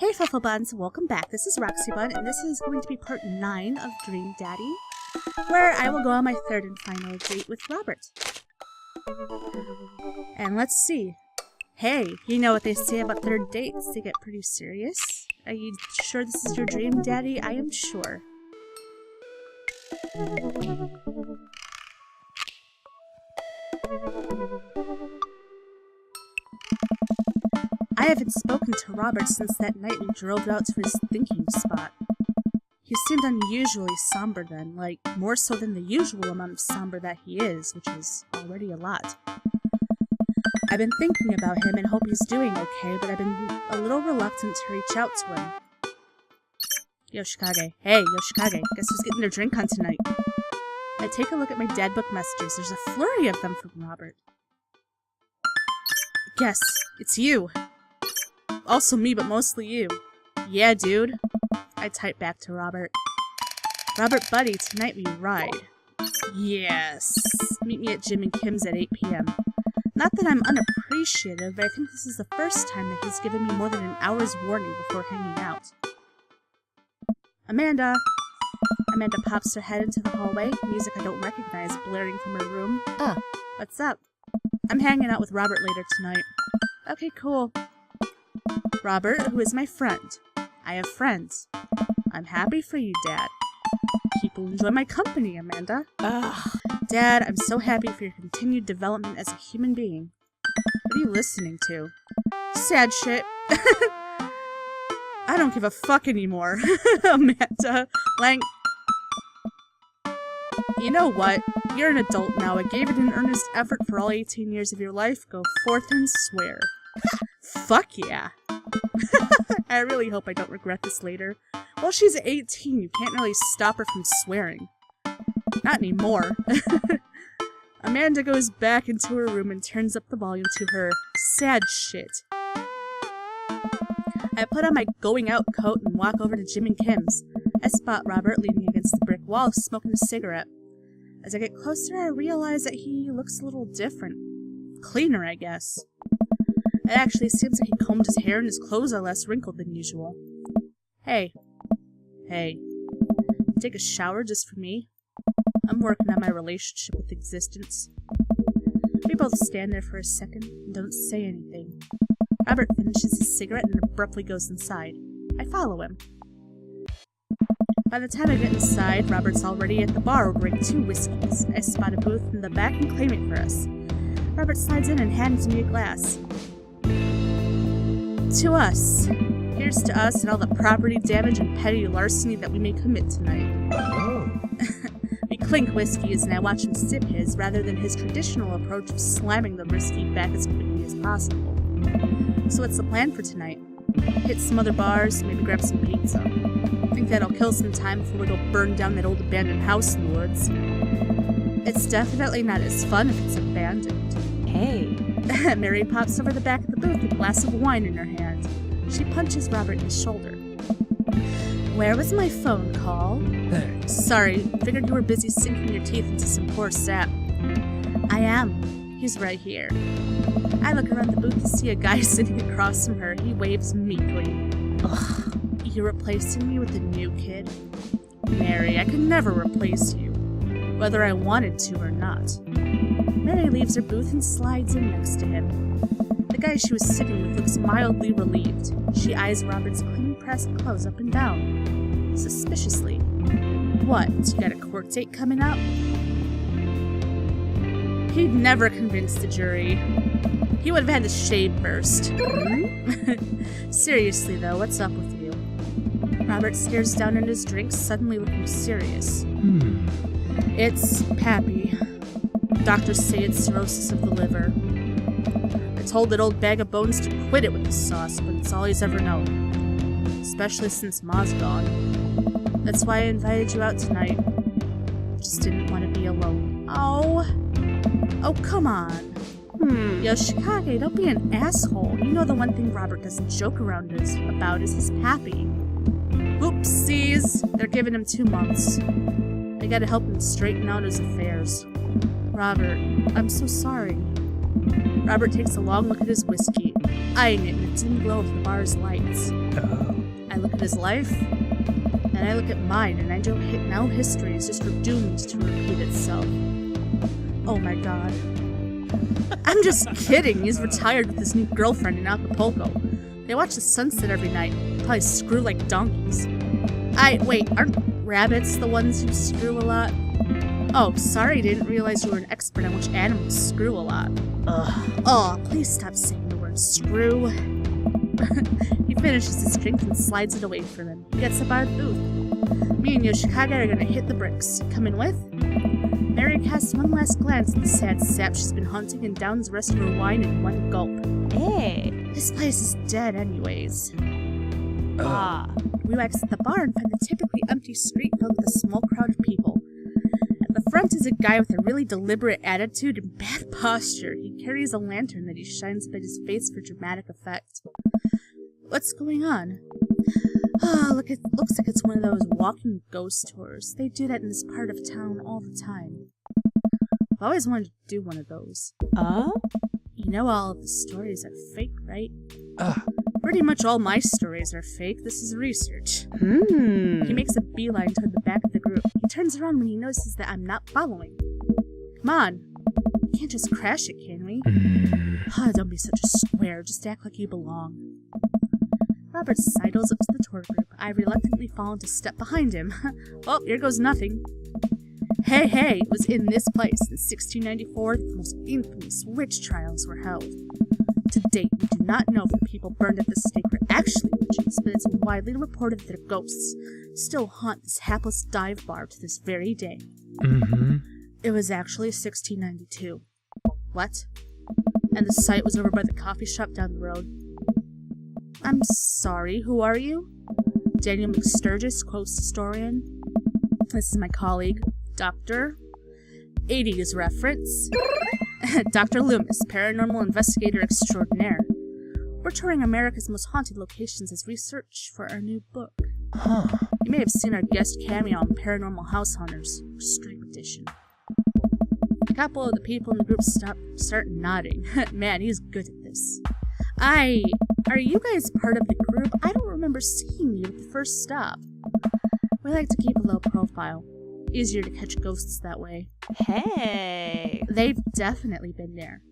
Hey Fufflebuns, welcome back. This is RoxyBun, and this is going to be part 9 of Dream Daddy, where I will go on my third and final date with Robert. And let's see. Hey, you know what they say about third dates, they get pretty serious. Are you sure this is your dream, Daddy? I am sure. I haven't spoken to Robert since that night we drove out to his thinking spot. He seemed unusually somber then, like more so than the usual amount of somber that he is, which is already a lot. I've been thinking about him and hope he's doing okay, but I've been a little reluctant to reach out to him. Yoshikage. Hey, Yoshikage, guess who's getting their drink on tonight? I take a look at my dad book messages. There's a flurry of them from Robert. Guess, it's you. Also me, but mostly you. Yeah, dude. I type back to Robert. Robert, buddy, tonight we ride. Yes. Meet me at Jim and Kim's at 8 p.m. Not that I'm unappreciative, but I think this is the first time that he's given me more than an hour's warning before hanging out. Amanda! Amanda pops her head into the hallway, music I don't recognize blaring from her room. What's up? I'm hanging out with Robert later tonight. Okay, cool. Robert, who is my friend. I have friends. I'm happy for you, Dad. People enjoy my company, Amanda. Dad, I'm so happy for your continued development as a human being. What are you listening to? Sad shit. I don't give a fuck anymore. Amanda. You know what? You're an adult now. I gave it an earnest effort for all 18 years of your life. Go forth and swear. Fuck yeah. I really hope I don't regret this later. Well, she's 18. You can't really stop her from swearing. Not anymore. Amanda goes back into her room and turns up the volume to her sad shit. I put on my going out coat and walk over to Jim and Kim's. I spot Robert leaning against the brick wall smoking a cigarette. As I get closer, I realize that he looks a little different. Cleaner, I guess. It actually seems like he combed his hair and his clothes are less wrinkled than usual. Hey. Hey. Take a shower just for me? I'm working on my relationship with existence. We both stand there for a second and don't say anything. Robert finishes his cigarette and abruptly goes inside. I follow him. By the time I get inside, Robert's already at the bar ordering 2 whiskeys. I spot a booth in the back and claim it for us. Robert slides in and hands me a glass. To us. Here's to us and all the property damage and petty larceny that we may commit tonight. We clink whiskeys and I watch him sip his rather than his traditional approach of slamming the whiskey back as quickly as possible. So what's the plan for tonight? Hit some other bars, maybe grab some pizza. Think that'll kill some time before we go burn down that old abandoned house in the woods. It's definitely not as fun if it's abandoned. Hey. Mary pops over the back of the booth with a glass of wine in her hand. She punches Robert in the shoulder. Where was my phone call? Thanks. Sorry, figured you were busy sinking your teeth into some poor sap. I am. He's right here. I look around the booth to see a guy sitting across from her. He waves meekly. Ugh. You're replacing me with a new kid? Mary, I could never replace you, whether I wanted to or not. Mary leaves her booth and slides in next to him. The guy she was sitting with looks mildly relieved. She eyes Robert's clean-pressed clothes up and down, suspiciously. What, you got a court date coming up? He'd never convince the jury. He would have had to shave first. Seriously, though, what's up with you? Robert stares down at his drink, suddenly looking serious. It's Pappy. Doctors say it's cirrhosis of the liver. I told that old bag of bones to quit it with the sauce, but it's all he's ever known. Especially since Ma's gone. That's why I invited you out tonight. Just didn't want to be alone. Oh, come on. Yoshikage, don't be an asshole. You know the one thing Robert doesn't joke around about is his Pappy. Oopsies! They're giving him 2 months. I gotta help him straighten out his affairs. Robert, I'm so sorry. Robert takes a long look at his whiskey, eyeing it in the dim glow of the bar's lights. I look at his life, then I look at mine, and I know history is just doomed to repeat itself. Oh my god. I'm just kidding. He's retired with his new girlfriend in Acapulco. They watch the sunset every night. Probably screw like donkeys. Wait, aren't rabbits the ones who screw a lot? Oh, sorry, didn't realize you were an expert on which animals screw a lot. Ugh. Oh, please stop saying the word screw. He finishes his drink and slides it away from him. He gets up out of the booth. Me and Yoshikage are gonna hit the bricks. Coming with? Mary casts one last glance at the sad sap she's been hunting and downs the rest of her wine in one gulp. Hey, this place is dead anyways. We exit the bar and find the typically empty street filled with a small crowd of people. At the front is a guy with a really deliberate attitude and bad posture. He carries a lantern that he shines by his face for dramatic effect. What's going on? Looks like it's one of those walking ghost tours. They do that in this part of town all the time. I've always wanted to do one of those. You know all of the stories are fake, right? Pretty much all my stories are fake. This is research. He makes a beeline toward the back of the group. He turns around when he notices that I'm not following. Come on. We can't just crash it, can we? Don't be such a square. Just act like you belong. Robert sidles up to the tour group. I reluctantly fall into step behind him. Oh, here goes nothing. Hey, it was in this place in 1694 that the most infamous witch trials were held. To date, we do not know if the people burned at the stake were actually witches, but it's widely reported that their ghosts still haunt this hapless dive bar to this very day. It was actually 1692. What? And the site was over by the coffee shop down the road. I'm sorry, who are you? Daniel McSturgis, quotes historian. This is my colleague, Dr. 80s reference. Dr. Loomis, paranormal investigator extraordinaire. We're touring America's most haunted locations as research for our new book. You may have seen our guest cameo on Paranormal House Hunters, Strike Edition. A couple of the people in the group start nodding. Man, he's good at this. Are you guys part of the group? I don't remember seeing you at the first stop. We like to keep a low profile. Easier to catch ghosts that way. Hey! They've definitely been there.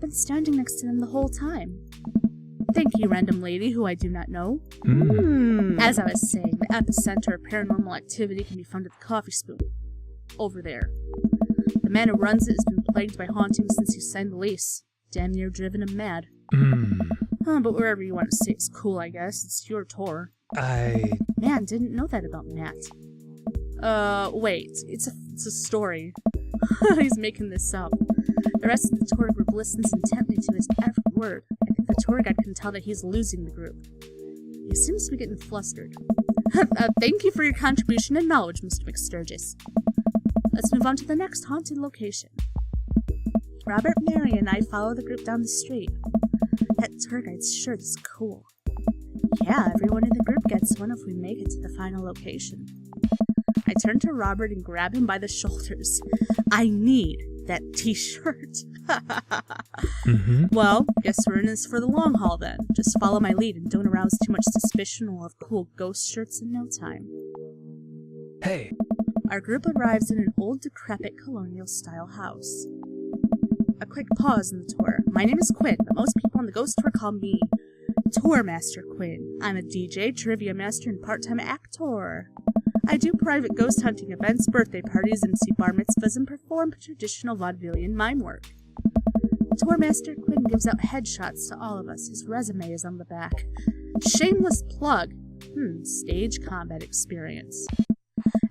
Been standing next to them the whole time. Thank you, random lady who I do not know. As I was saying, the epicenter of paranormal activity can be found at the Coffee Spoon. Over there. The man who runs it has been plagued by hauntings since he signed the lease. Damn near driven him mad. But wherever you want to say it's cool, I guess. It's your tour. Man, didn't know that about Matt. Wait. It's a story. He's making this up. The rest of the tour group listens intently to his every word. I think the tour guide can tell that he's losing the group. He seems to be getting flustered. Thank you for your contribution and knowledge, Mr. McSturgis. Let's move on to the next haunted location. Robert, Mary, and I follow the group down the street. That tour guide's shirt is cool. Yeah, everyone in the group gets one if we make it to the final location. I turn to Robert and grab him by the shoulders. I need that t-shirt. Well, guess we're in this for the long haul then. Just follow my lead and don't arouse too much suspicion. We'll have cool ghost shirts in no time. Hey. Our group arrives in an old, decrepit, colonial-style house. A quick pause in the tour. My name is Quinn, but most people on the ghost tour call me Tour Master Quinn. I'm a DJ, trivia master, and part-time actor. I do private ghost hunting events, birthday parties, MC bar mitzvahs, and perform traditional vaudevillian mime work. Tour Master Quinn gives out headshots to all of us. His resume is on the back. Shameless plug. Stage combat experience.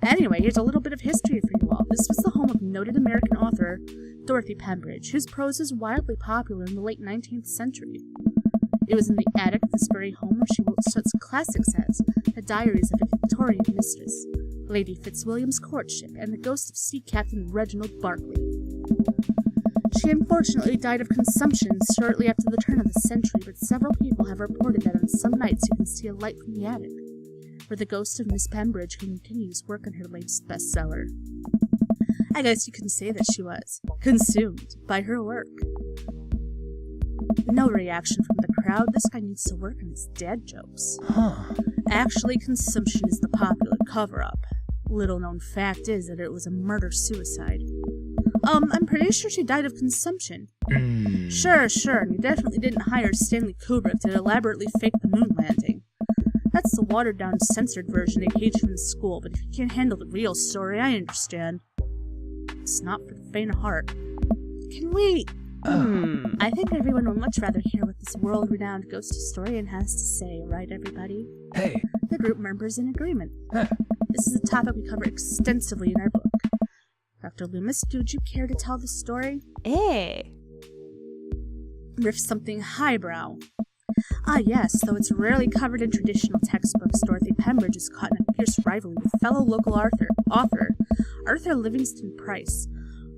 Anyway, here's a little bit of history for you all. This was the home of noted American author Dorothy Pembridge, whose prose was wildly popular in the late 19th century. It was in the attic of this very home where she wrote such classics as The Diaries of a Victorian Mistress, Lady Fitzwilliam's Courtship, and The Ghost of Sea Captain Reginald Barclay. She unfortunately died of consumption shortly after the turn of the century, but several people have reported that on some nights you can see a light from the attic, where the ghost of Miss Pembridge continues work on her latest bestseller. I guess you can say that she was consumed by her work. No reaction from the crowd. This guy needs to work on his dad jokes. Actually, consumption is the popular cover-up. Little known fact is that it was a murder-suicide. I'm pretty sure she died of consumption. Sure, and you definitely didn't hire Stanley Kubrick to elaborately fake the moon landing. That's the watered-down, censored version they teach you in school, but if you can't handle the real story, I understand. It's not for the faint of heart. Can we... I think everyone would much rather hear what this world-renowned ghost historian has to say, right, everybody? Hey. The group murmurs in agreement. This is a topic we cover extensively in our book. Dr. Loomis, would you care to tell the story? Riff something highbrow. Ah yes, though it's rarely covered in traditional textbooks, Dorothy Pembridge is caught in a fierce rivalry with fellow local author Arthur Livingston Price.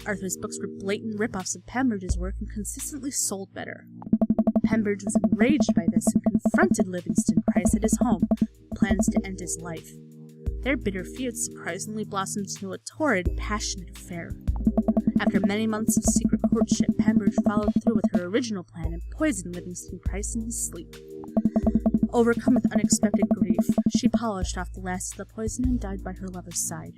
Arthur's books were blatant rip-offs of Pembridge's work and consistently sold better. Pembridge was enraged by this and confronted Livingston Price at his home, with plans to end his life. Their bitter feud surprisingly blossomed into a torrid, passionate affair. After many months of secret courtship, Pembridge followed through with her original plan and poisoned Livingston Price in his sleep. Overcome with unexpected grief, she polished off the last of the poison and died by her lover's side.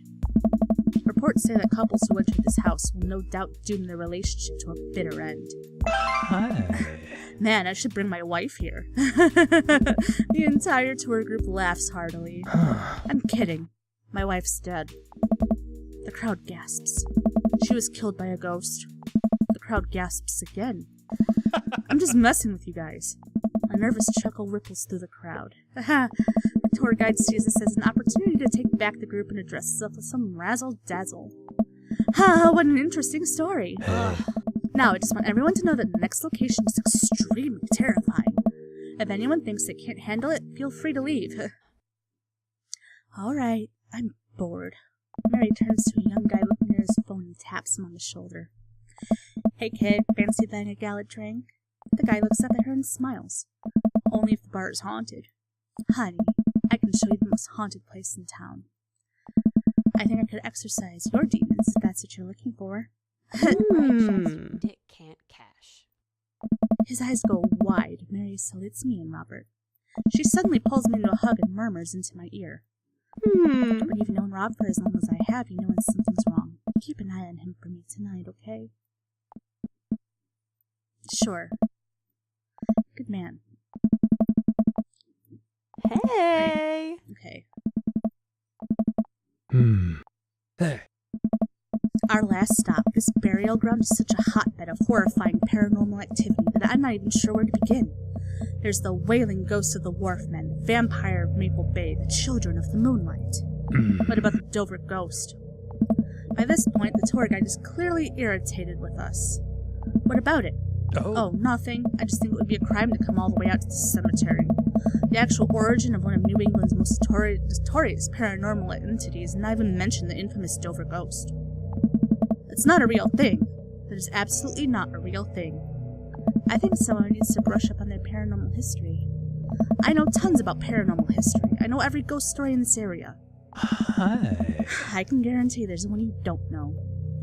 Reports say that couples who enter this house will no doubt doom their relationship to a bitter end. Hi. Man, I should bring my wife here. The entire tour group laughs heartily. I'm kidding. My wife's dead. The crowd gasps. She was killed by a ghost. The crowd gasps again. I'm just messing with you guys. A nervous chuckle ripples through the crowd. The tour guide sees this as an opportunity to take back the group and address itself with some razzle-dazzle. Ha! What an interesting story. Now, I just want everyone to know that the next location is extremely terrifying. If anyone thinks they can't handle it, feel free to leave. Alright, I'm bored. Mary turns to a young guy looking at his phone and taps him on the shoulder. Hey kid, fancy buying a gallant drink? The guy looks up at her and smiles. Only if the bar is haunted. Honey, I can show you the most haunted place in town. I think I could exorcise your demons if that's what you're looking for. Dick can't cash. His eyes go wide. Mary salutes me and Robert. She suddenly pulls me into a hug and murmurs into my ear. When you've known Rob for as long as I have, you know when something's wrong. Keep an eye on him for me tonight, okay? Sure. Good man. Hey! Okay. Hey. Our last stop, this burial ground is such a hotbed of horrifying paranormal activity that I'm not even sure where to begin. There's the wailing ghosts of the Wharfmen, the vampire of Maple Bay, the children of the moonlight. What about the Dover ghost? By this point, the tour guide is clearly irritated with us. What about it? Oh, nothing. I just think it would be a crime to come all the way out to the cemetery. The actual origin of one of New England's most notorious paranormal entities, and not even mention the infamous Dover ghost. It's not a real thing. That is absolutely not a real thing. I think someone needs to brush up on their paranormal history. I know tons about paranormal history. I know every ghost story in this area. Hi. I can guarantee there's one you don't know.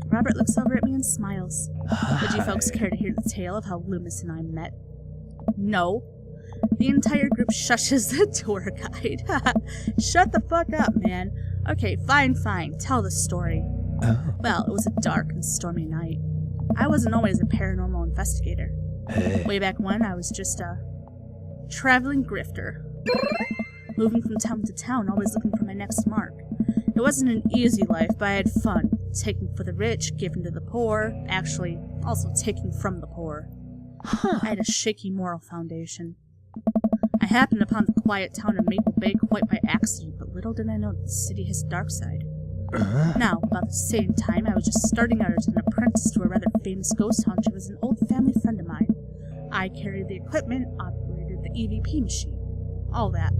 Robert looks over at me and smiles. Would you folks care to hear the tale of how Loomis and I met? No. The entire group shushes the tour guide. Shut the fuck up, man. Okay, fine. Tell the story. Well, it was a dark and stormy night. I wasn't always a paranormal investigator. Hey. Way back when, I was just a traveling grifter. Moving from town to town, always looking for my next mark. It wasn't an easy life, but I had fun. Taking for the rich, giving to the poor. Actually, also taking from the poor. I had a shaky moral foundation. I happened upon the quiet town of Maple Bay quite by accident, but little did I know that the city has a dark side. Now, about the same time, I was just starting out as an apprentice to a rather famous ghost hunter who was an old family friend of mine. I carried the equipment, operated the EVP machine. All that.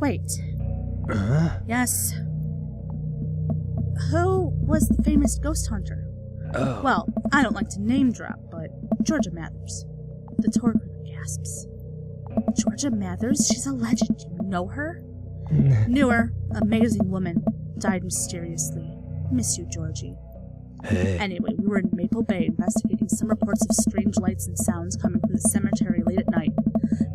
Wait. Yes. Who was the famous ghost hunter? Well, I don't like to name drop, but Georgia Mathers. The tour group gasps. Georgia Mathers? She's a legend. You know her? Knew her. Amazing woman. Died mysteriously. Miss you, Georgie. Hey. Anyway, we were in Maple Bay investigating some reports of strange lights and sounds coming from the cemetery late at night.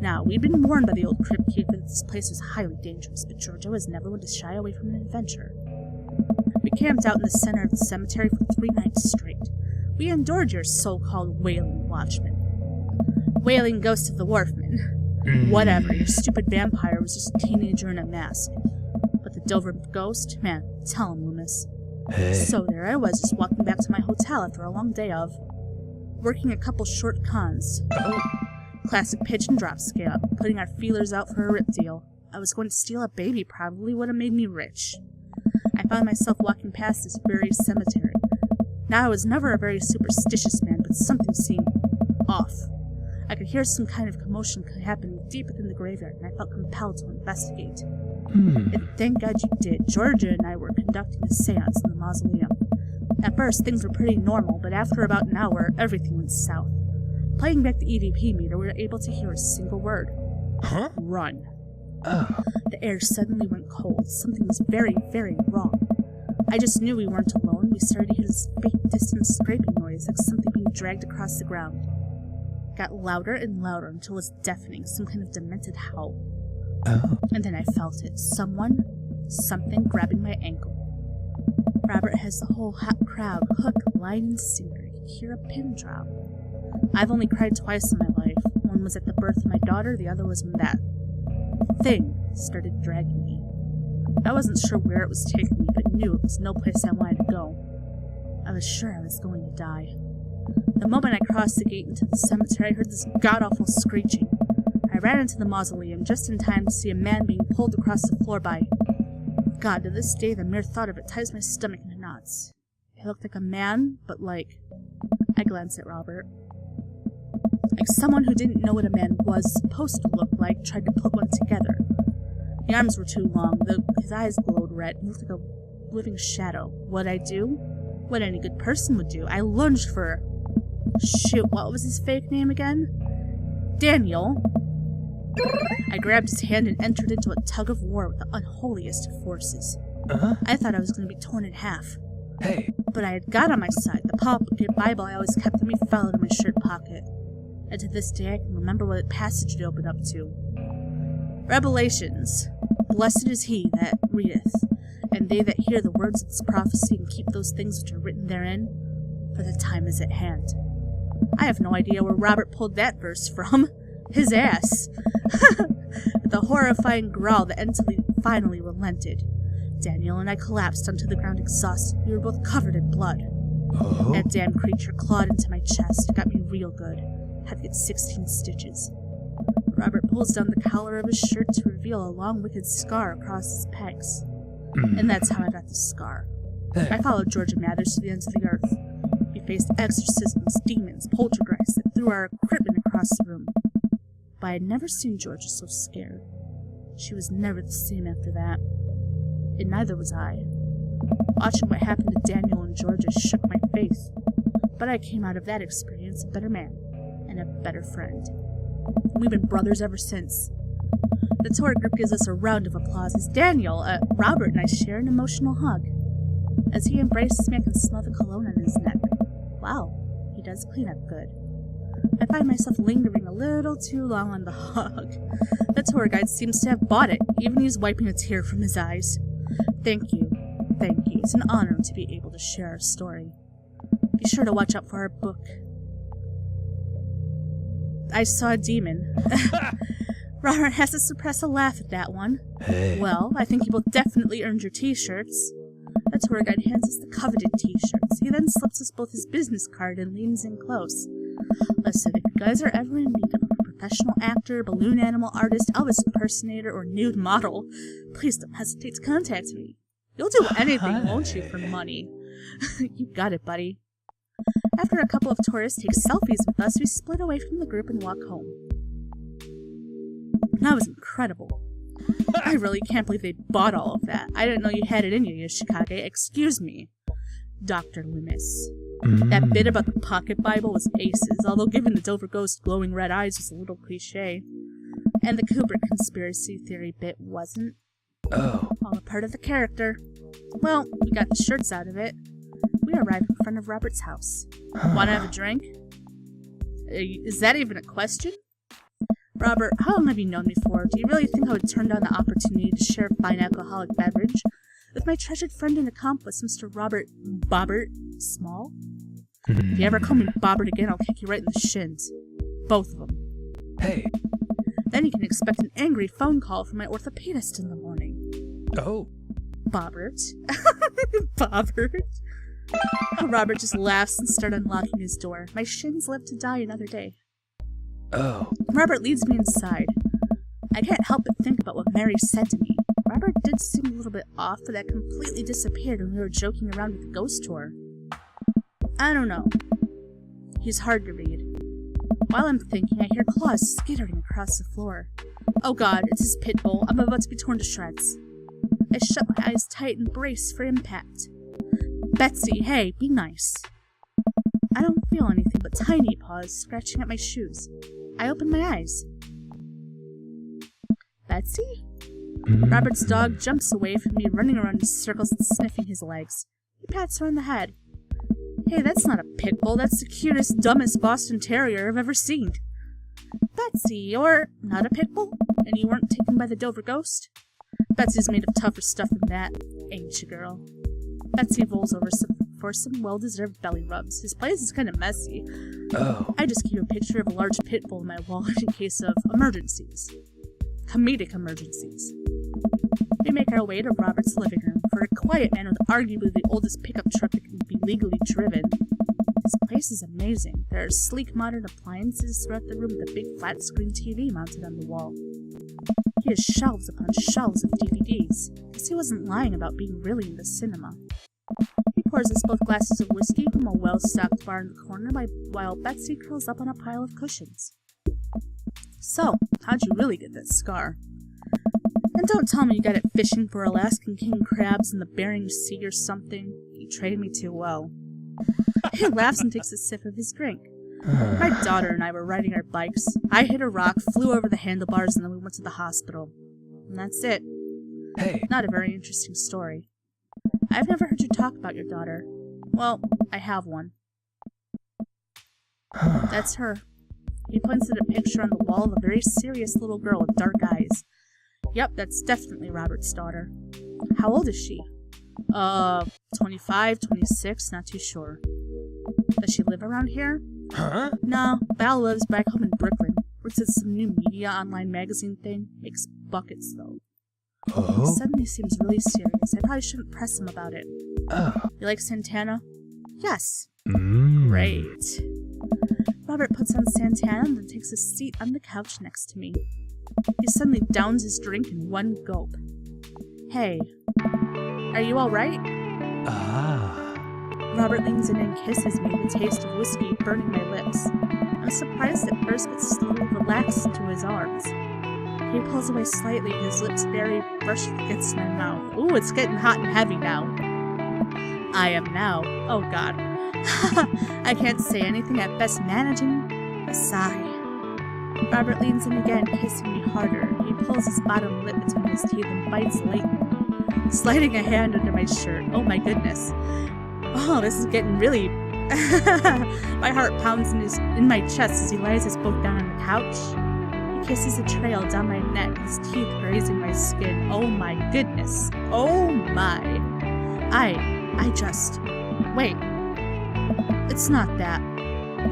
Now, we'd been warned by the old crypt keeper that this place was highly dangerous, but Georgia was never one to shy away from an adventure. We camped out in the center of the cemetery for 3 nights straight. We endured your so-called wailing watchman. Wailing ghost of the wharfman. Whatever, your stupid vampire was just a teenager in a mask. But the Dover ghost? Man, tell him, Loomis. Hey. So there I was, just walking back to my hotel after a long day of working a couple short cons. Classic pitch and drop scale, putting our feelers out for a rip deal. I was going to steal a baby, probably would have made me rich. I found myself walking past this very cemetery. Now, I was never a very superstitious man, but something seemed off. I could hear some kind of commotion happening deep within the graveyard, and I felt compelled to investigate. And thank God you did. Georgia and I were conducting a seance in the mausoleum. At first, things were pretty normal, but after about an hour, everything went south. Playing back the EVP meter, we were able to hear a single word. Huh? Run. Oh. The air suddenly went cold. Something was very, very wrong. I just knew we weren't alone. We started to hear this faint, distant scraping noise, like something being dragged across the ground. It got louder and louder until it was deafening, some kind of demented howl. Oh. And then I felt it. Something grabbing my ankle. Robert has the whole hot crowd, hook, line, and sinker. I could hear a pin drop. I've only cried twice in my life. One was at the birth of my daughter, the other was when that thing started dragging me. I wasn't sure where it was taking me, but knew it was no place I wanted to go. I was sure I was going to die. The moment I crossed the gate into the cemetery, I heard this god-awful screeching. I ran into the mausoleum just in time to see a man being pulled across the floor by... God, to this day, the mere thought of it ties my stomach into knots. He looked like a man, but like... I glanced at Robert. Like someone who didn't know what a man was supposed to look like tried to put one together. The arms were too long, his eyes glowed red, he looked like a living shadow. What'd I do? What any good person would do. I lunged for... Shoot, what was his fake name again? Daniel. I grabbed his hand and entered into a tug of war with the unholiest of forces. I thought I was going to be torn in half. Hey. But I had God on my side. The pocket Bible I always kept in me fell out of my shirt pocket. And to this day I can remember what passage it opened up to. Revelations. Blessed is he that readeth, and they that hear the words of this prophecy and keep those things which are written therein, for the time is at hand. I have no idea where Robert pulled that verse from. His ass. With a horrifying growl, the entity finally relented. Daniel and I collapsed onto the ground exhausted. We were both covered in blood. Oh. That damn creature clawed into my chest. It got me real good. Had to get 16 stitches. Robert pulls down the collar of his shirt to reveal a long, wicked scar across his pecs. And that's how I got the scar. I followed Georgia Mathers to the ends of the earth. We faced exorcisms, demons, poltergeists that threw our equipment across the room. But I had never seen Georgia so scared. She was never the same after that. And neither was I. Watching what happened to Daniel and Georgia shook my faith. But I came out of that experience a better man and a better friend. We've been brothers ever since. The tour group gives us a round of applause as Robert and I share an emotional hug. As he embraces me, I can smell the cologne on his neck. Wow, he does clean up good. I find myself lingering a little too long on the hug. The tour guide seems to have bought it, even he's wiping a tear from his eyes. Thank you. Thank you. It's an honor to be able to share our story. Be sure to watch out for our book. I saw a demon. Robert has to suppress a laugh at that one. Hey. Well, I think you both definitely earned your t-shirts. The tour guide hands us the coveted t-shirts. He then slips us both his business card and leans in close. Listen, if you guys are ever in need of a professional actor, balloon animal artist, Elvis impersonator, or nude model, please don't hesitate to contact me. You'll do anything, won't you, for money? You got it, buddy. After a couple of tourists take selfies with us, we split away from the group and walk home. That was incredible. I really can't believe they bought all of that. I didn't know you had it in you, Yoshikage. Excuse me, Dr. Loomis. That bit about the pocket Bible was aces, although giving the Dover ghost glowing red eyes was a little cliche. And the Kubrick conspiracy theory bit wasn't. Oh. All a part of the character. Well, we got the shirts out of it. We arrived in front of Robert's house. Want to have a drink? Is that even a question? Robert, how long have you known me for? Do you really think I would turn down the opportunity to share a fine alcoholic beverage with my treasured friend and accomplice, Mr. Robert Bobbert Small? If you ever call me Bobbert again, I'll kick you right in the shins. Both of them. Hey. Then you can expect an angry phone call from my orthopedist in the morning. Oh. Bobbert. Bobbert. Robert just laughs and starts unlocking his door. My shins live to die another day. Oh. Robert leads me inside. I can't help but think about what Mary said to me. Robert did seem a little bit off, but that completely disappeared when we were joking around with the ghost tour. I don't know. He's hard to read. While I'm thinking, I hear claws skittering across the floor. Oh god, it's his pit bull. I'm about to be torn to shreds. I shut my eyes tight and brace for impact. Betsy, hey, be nice. I don't feel anything but tiny paws scratching at my shoes. I open my eyes. Betsy? Robert's dog jumps away from me, running around in circles and sniffing his legs. He pats her on the head. Hey, that's not a pit bull. That's the cutest, dumbest Boston Terrier I've ever seen. Betsy, you're not a pit bull? And you weren't taken by the Dover ghost? Betsy's made of tougher stuff than that, ain't you, girl? Betsy rolls over for some well-deserved belly rubs. His place is kind of messy. Oh. I just keep a picture of a large pit bull in my wallet in case of emergencies. Comedic emergencies. We make our way to Robert's living room for a quiet man with arguably the oldest pickup truck that can be legally driven. This place is amazing. There are sleek modern appliances throughout the room with a big flat-screen TV mounted on the wall. He has shelves upon shelves of DVDs. Guess he wasn't lying about being really into cinema. He pours us both glasses of whiskey from a well-stocked bar in the corner while Betsy curls up on a pile of cushions. So, how'd you really get that scar? And don't tell me you got it fishing for Alaskan king crabs in the Bering Sea or something. You trained me too well. He laughs and takes a sip of his drink. My daughter and I were riding our bikes. I hit a rock, flew over the handlebars, and then we went to the hospital. And that's it. Hey. Not a very interesting story. I've never heard you talk about your daughter. Well, I have one. That's her. He points at a picture on the wall of a very serious little girl with dark eyes. Yep, that's definitely Robert's daughter. How old is she? 25, 26, not too sure. Does she live around here? Huh? No, Val lives back home in Brooklyn. Works at some new media online magazine thing. Makes buckets, though. Oh? He suddenly seems really serious. I probably shouldn't press him about it. Oh. You like Santana? Yes. Mm. Great. Robert puts on Santana and then takes a seat on the couch next to me. He suddenly downs his drink in one gulp. Hey, are you alright? Ah. Robert leans in and kisses me, the taste of whiskey burning my lips. I'm surprised at first, but slowly relax into his arms. He pulls away slightly, his lips very brushed against my mouth. Ooh, it's getting hot and heavy now. I am now. Oh god. I can't say anything at best, managing a sigh. Robert leans in again, kissing me harder. He pulls his bottom lip between his teeth and bites lightly, sliding a hand under my shirt. Oh my goodness. Oh, this is getting really... My heart pounds in my chest as he lays us both down on the couch. He kisses a trail down my neck, his teeth grazing my skin. Oh my goodness. Oh my. I just... Wait. It's not that.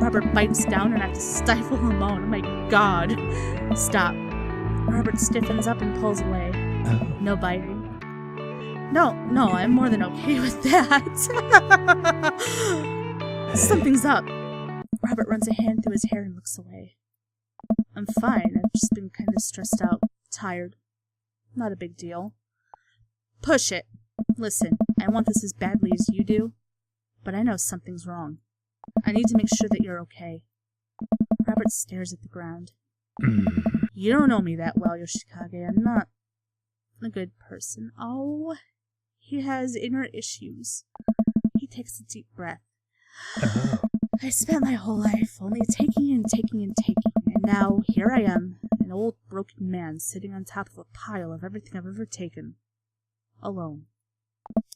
Robert bites down and I have to stifle a moan. Oh my god. Stop. Robert stiffens up and pulls away. Oh. No biting. No, I'm more than okay with that. Something's up. Robert runs a hand through his hair and looks away. I'm fine. I've just been kind of stressed out. Tired. Not a big deal. Push it. Listen, I want this as badly as you do, but I know something's wrong. I need to make sure that you're okay. Robert stares at the ground. You don't know me that well, Yoshikage. I'm not a good person. Oh, he has inner issues. He takes a deep breath. Oh. I spent my whole life only taking and taking and taking, and now here I am, an old broken man sitting on top of a pile of everything I've ever taken. Alone.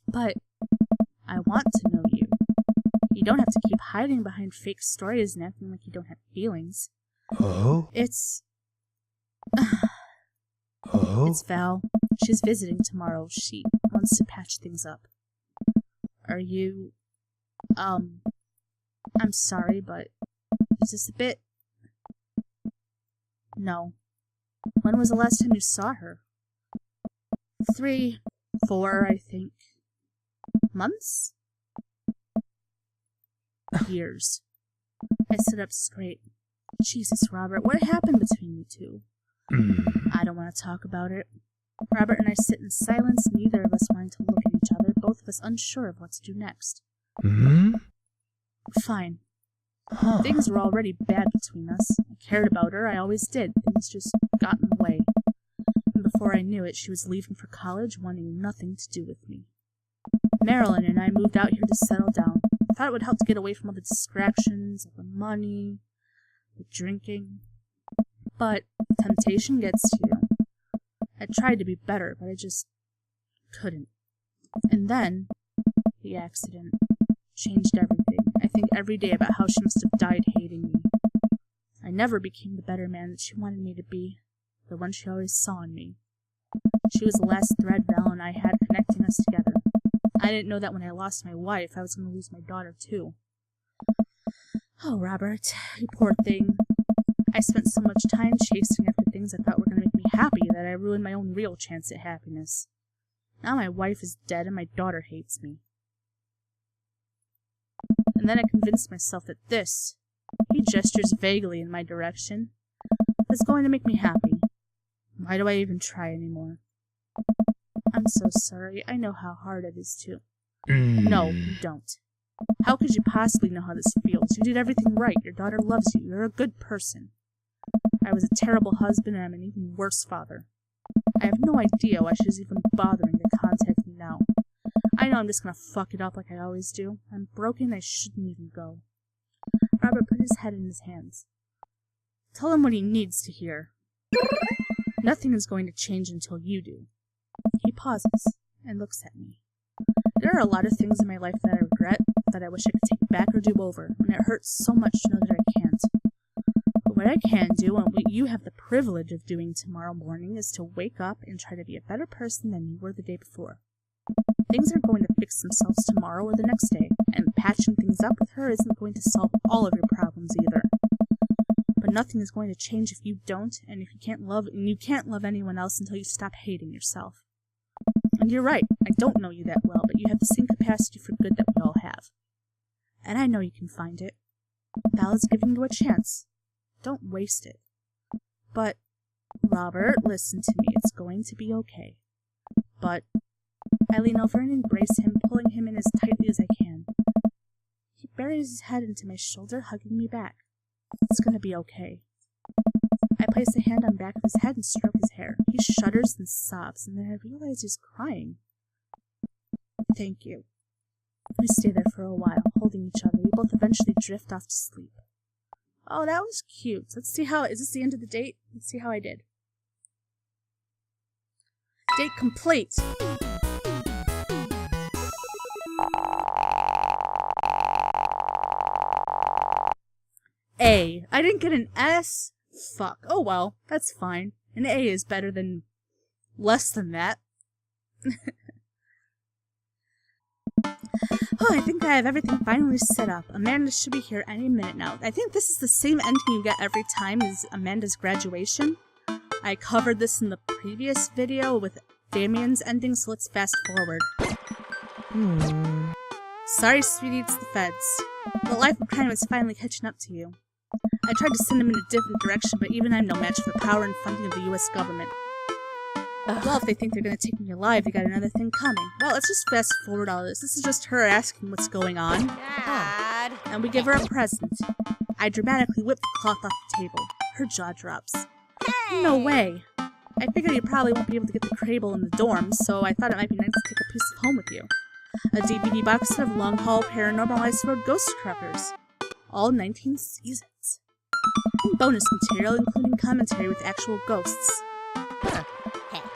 But I want to know you. You don't have to keep hiding behind fake stories and acting like you don't have feelings. Oh? It's Oh? It's Val. She's visiting tomorrow. She wants to patch things up. Are you... I'm sorry, but is this a bit... No. When was the last time you saw her? 3, 4, I think. Months? Years. I stood up straight. Jesus, Robert, what happened between you two? I don't want to talk about it. Robert and I sit in silence, neither of us wanting to look at each other, both of us unsure of what to do next. Fine. Huh. Things were already bad between us. I cared about her, I always did. Things just got in the way. And before I knew it, she was leaving for college, wanting nothing to do with me. Marilyn and I moved out here to settle down. I thought it would help to get away from all the distractions, all the money, the drinking. But temptation gets to you. I tried to be better, but I just couldn't. And then, the accident changed everything. I think every day about how she must have died hating me. I never became the better man that she wanted me to be, the one she always saw in me. She was the last thread Val and I had connecting us together. I didn't know that when I lost my wife, I was going to lose my daughter, too. Oh, Robert, you poor thing. I spent so much time chasing after things I thought were going to make me happy that I ruined my own real chance at happiness. Now my wife is dead and my daughter hates me. And then I convinced myself that this, he gestures vaguely in my direction, is going to make me happy. Why do I even try anymore? I'm so sorry. I know how hard it is to... No, you don't. How could you possibly know how this feels? You did everything right. Your daughter loves you. You're a good person. I was a terrible husband and I'm an even worse father. I have no idea why she's even bothering to contact me now. I know I'm just gonna fuck it up like I always do. I'm broken, I shouldn't even go. Robert put his head in his hands. Tell him what he needs to hear. Nothing is going to change until you do. He pauses and looks at me. There are a lot of things in my life that I regret, that I wish I could take back or do over, and it hurts so much to know that I can't. But what I can do, and what you have the privilege of doing tomorrow morning, is to wake up and try to be a better person than you were the day before. Things are going to fix themselves tomorrow or the next day, and patching things up with her isn't going to solve all of your problems either. But nothing is going to change if you don't, and if you can't love anyone else until you stop hating yourself. And you're right, I don't know you that well, but you have the same capacity for good that we all have. And I know you can find it. Val is giving you a chance. Don't waste it. But, Robert, listen to me, it's going to be okay. But, I lean over and embrace him, pulling him in as tightly as I can. He buries his head into my shoulder, hugging me back. It's gonna be okay. I place a hand on the back of his head and stroke his hair. He shudders and sobs, and then I realize he's crying. Thank you. We stay there for a while, holding each other. We both eventually drift off to sleep. Oh, that was cute. Let's see how... Is this the end of the date? Let's see how I did. Date complete! A. I didn't get an S? Fuck. Oh well, that's fine. An A is better than less than that. Oh, I think I have everything finally set up. Amanda should be here any minute now. I think this is the same ending you get every time as Amanda's graduation. I covered this in the previous video with Damien's ending, so let's fast forward. Sorry, sweetie, it's the feds. The life of crime is finally catching up to you. I tried to send him in a different direction, but even I'm no match for the power and funding of the U.S. government. Well, if they think they're gonna take me alive, they got another thing coming. Well, let's just fast forward all this. This is just her asking what's going on. Dad. And we give her a present. I dramatically whip the cloth off the table. Her jaw drops. Hey. No way. I figured you probably won't be able to get the Crable in the dorms, so I thought it might be nice to take a piece of home with you. A DVD box set of long-haul paranormal ice road ghost truckers. All 19 seasons. And bonus material, including commentary with actual ghosts.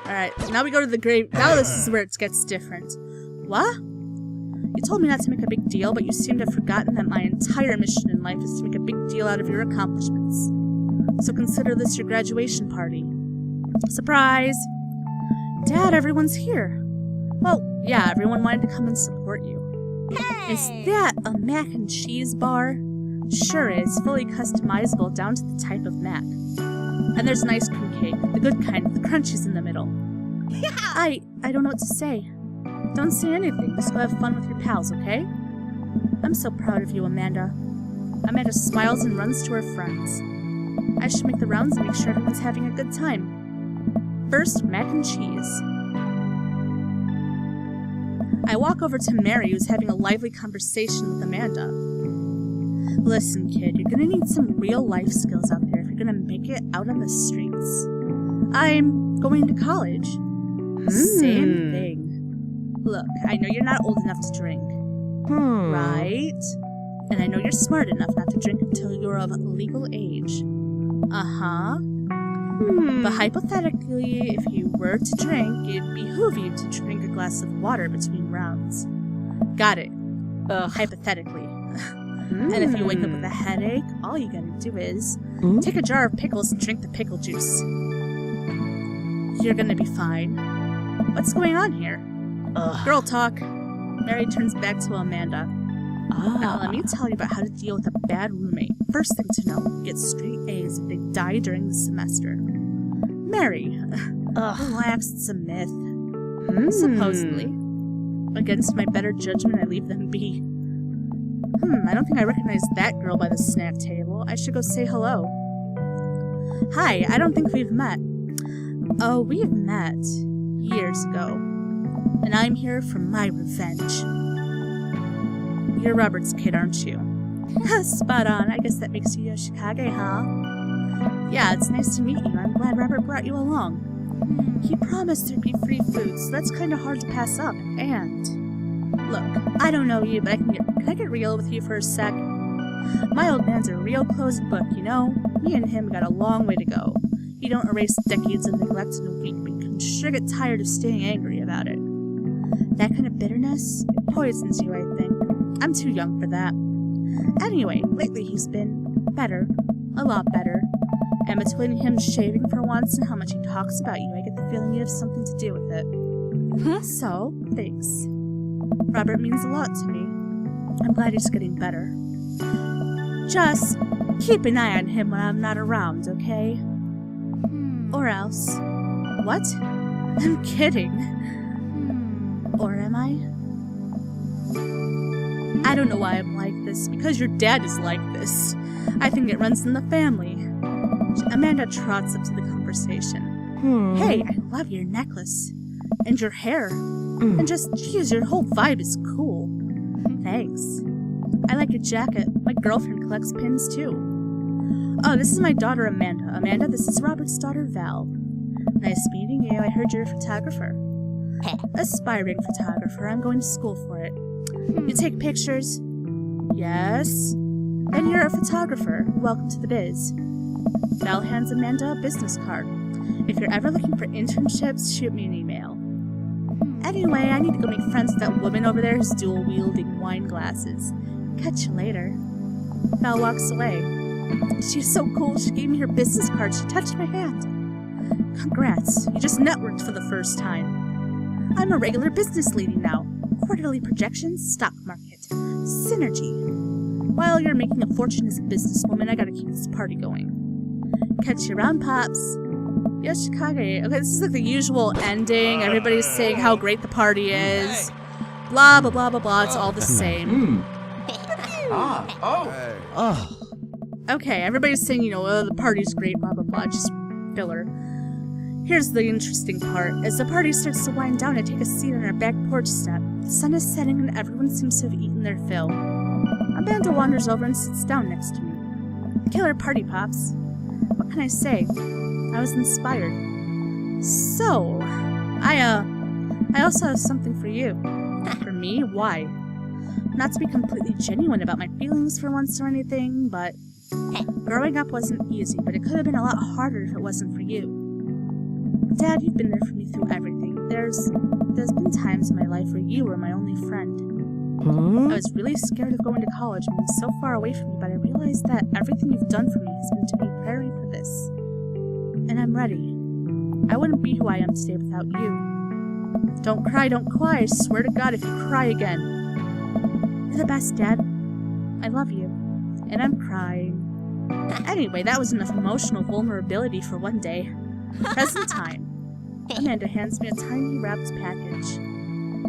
Alright, now we go to the grave. Now this is where it gets different. What? You told me not to make a big deal, but you seem to have forgotten that my entire mission in life is to make a big deal out of your accomplishments. So consider this your graduation party. Surprise! Dad, everyone's here. Well, yeah, everyone wanted to come and support you. Is that a mac and cheese bar? Sure is, fully customizable down to the type of mac. And there's an ice cream cake, the good kind with the crunchies in the middle. I don't know what to say. Don't say anything, just go have fun with your pals, okay? I'm so proud of you, Amanda. Amanda smiles and runs to her friends. I should make the rounds and make sure everyone's having a good time. First, mac and cheese. I walk over to Mary, who's having a lively conversation with Amanda. Listen, kid, you're gonna need some real life skills out there if you're gonna make it out on the streets. I'm going to college. Same thing. Look, I know you're not old enough to drink. Right? And I know you're smart enough not to drink until you're of legal age. But hypothetically, if you were to drink, it'd behoove you to drink a glass of water between rounds. Got it. Hypothetically. And if you wake up with a headache, all you gotta do is take a jar of pickles and drink the pickle juice. You're gonna be fine. What's going on here? Girl talk. Mary turns back to Amanda. Now let me tell you about how to deal with a bad roommate. First thing to know, get straight A's if they die during the semester. Mary, relax, it's a myth. Supposedly. Against my better judgment, I leave them be. I don't think I recognize that girl by the snack table. I should go say hello. Hi, I don't think we've met. Oh, we've met years ago. And I'm here for my revenge. You're Robert's kid, aren't you? Spot on. I guess that makes you Yoshikage, huh? Yeah, it's nice to meet you. I'm glad Robert brought you along. He promised there'd be free food, so that's kind of hard to pass up. And look, I don't know you, but can I get real with you for a sec? My old man's a real closed book, you know? Me and him got a long way to go. He don't erase decades of neglect in a week, but you can sure get tired of staying angry about it. That kind of bitterness, it poisons you, I think. I'm too young for that. Anyway, lately he's been better. A lot better. And between him shaving for once and how much he talks about you, I get the feeling you have something to do with it. So, thanks. Robert means a lot to me. I'm glad he's getting better. Just keep an eye on him when I'm not around, okay? Or else. What? I'm kidding. Or am I? I don't know why I'm like this, because your dad is like this. I think it runs in the family. Amanda trots up to the conversation. Hey, I love your necklace. And your hair. And just, geez, your whole vibe is cool. Thanks. I like your jacket. My girlfriend collects pins, too. Oh, this is my daughter, Amanda. Amanda, this is Robert's daughter, Val. Nice meeting you. I heard you're a photographer. Aspiring photographer. I'm going to school for it. You take pictures? Yes. And you're a photographer. Welcome to the biz. Val hands Amanda a business card. If you're ever looking for internships, shoot me an email. Anyway, I need to go make friends with that woman over there who's dual-wielding wine glasses. Catch you later. Val walks away. She's so cool, she gave me her business card. She touched my hand. Congrats, you just networked for the first time. I'm a regular business lady now. Quarterly projections, stock market, synergy. While you're making a fortune as a businesswoman, I gotta keep this party going. Catch you around, Pops. Yoshikage. Okay, this is like the usual ending. Everybody's saying how great the party is. Blah, blah, blah, blah, blah. It's all the same. Okay, everybody's saying, you know, oh, the party's great, blah, blah, blah. Just filler. Here's the interesting part. As the party starts to wind down, I take a seat on our back porch step. The sun is setting and everyone seems to have eaten their fill. Amanda wanders over and sits down next to me. Killer party, Pops. What can I say? I was inspired. So, I also have something for you. For me? Why? Not to be completely genuine about my feelings for once or anything, but growing up wasn't easy, but it could have been a lot harder if it wasn't for you. Dad, you've been there for me through everything. There's been times in my life where you were my only friend. I was really scared of going to college and being so far away from you, but I realized that everything you've done for me has been to be preparing for this. And I'm ready. I wouldn't be who I am today without you. Don't cry, I swear to God if you cry again. You're the best, Dad. I love you. And I'm crying. Anyway, that was enough emotional vulnerability for one day. Present time. Amanda hands me a tiny wrapped package.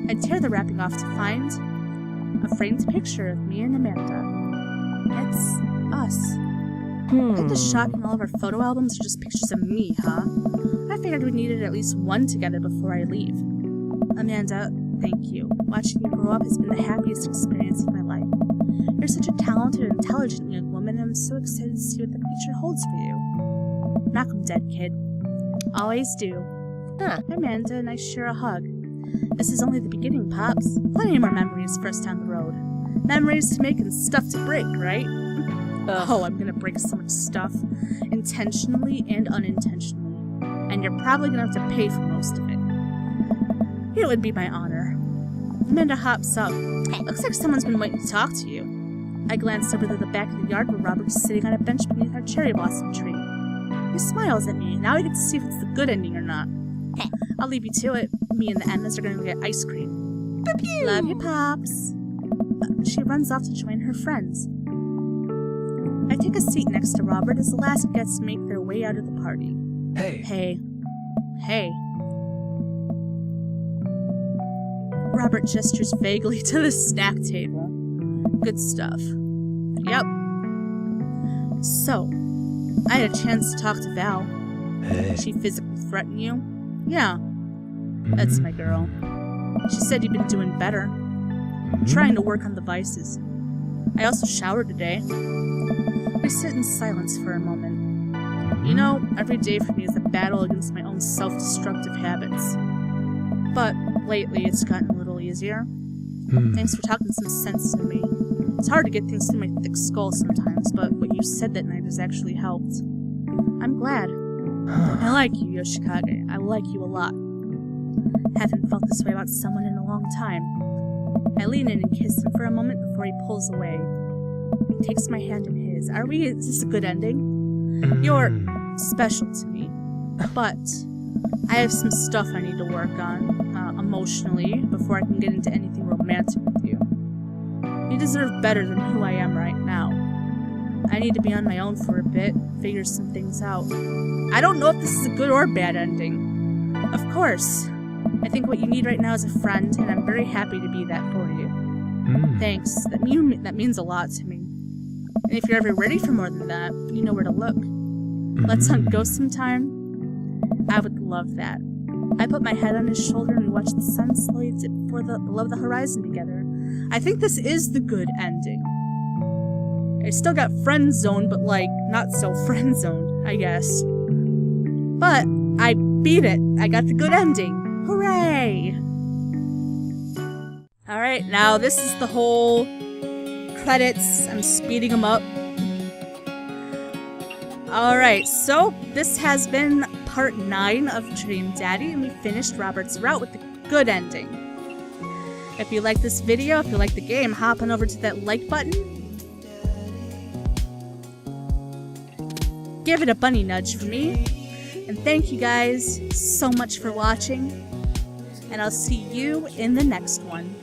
I tear the wrapping off to find a framed picture of me and Amanda. It's us. Like the shock in all of our photo albums are just pictures of me, huh? I figured we needed at least one together before I leave. Amanda, thank you. Watching you grow up has been the happiest experience of my life. You're such a talented and intelligent young woman, and I'm so excited to see what the future holds for you. Knock 'em dead, kid. Always do. Amanda and I share a hug. This is only the beginning, Pops. Plenty more memories first down the road. Memories to make and stuff to break, right? Oh, I'm gonna break so much stuff. Intentionally and unintentionally. And you're probably gonna have to pay for most of it. It would be my honor. Amanda hops up. Looks like someone's been waiting to talk to you. I glanced over to the back of the yard where Robert is sitting on a bench beneath our cherry blossom tree. He smiles at me. Now we get to see if it's the good ending or not. I'll leave you to it. Me and the Emmas are going to get ice cream. Love you, Pops. She runs off to join her friends. I take a seat next to Robert as the last guests make their way out of the party. Hey. Robert gestures vaguely to the snack table. Good stuff. Yep. So, I had a chance to talk to Val. Did she physically threaten you? Yeah. That's my girl. She said you've been doing better. Trying to work on the vices. I also showered today. We sit in silence for a moment. You know, every day for me is a battle against my own self-destructive habits. But lately it's gotten a little easier. Thanks for talking some sense to me. It's hard to get things through my thick skull sometimes, but what you said that night has actually helped. I'm glad. I like you, Yoshikage. I like you a lot. Haven't felt this way about someone in a long time. I lean in and kiss him for a moment before he pulls away. He takes my hand in his. Is this a good ending? You're special to me. But I have some stuff I need to work on, emotionally, before I can get into anything romantic with you. You deserve better than who I am right now. I need to be on my own for a bit, figure some things out. I don't know if this is a good or bad ending. Of course. I think what you need right now is a friend, and I'm very happy to be that for you. Thanks. That means a lot to me. And if you're ever ready for more than that, you know where to look. Let's hunt ghosts sometime. I would love that. I put my head on his shoulder and we watch the sun slowly dip below the horizon together. I think this is the good ending. I still got friend zoned, but like, not so friend zoned, I guess. But I beat it. I got the good ending. Hooray! Alright, now this is the whole credits. I'm speeding them up. Alright, so this has been part 9 of Dream Daddy, and we finished Robert's route with the good ending. If you like this video, if you like the game, hop on over to that like button. Give it a bunny nudge for me. And thank you guys so much for watching. And I'll see you in the next one.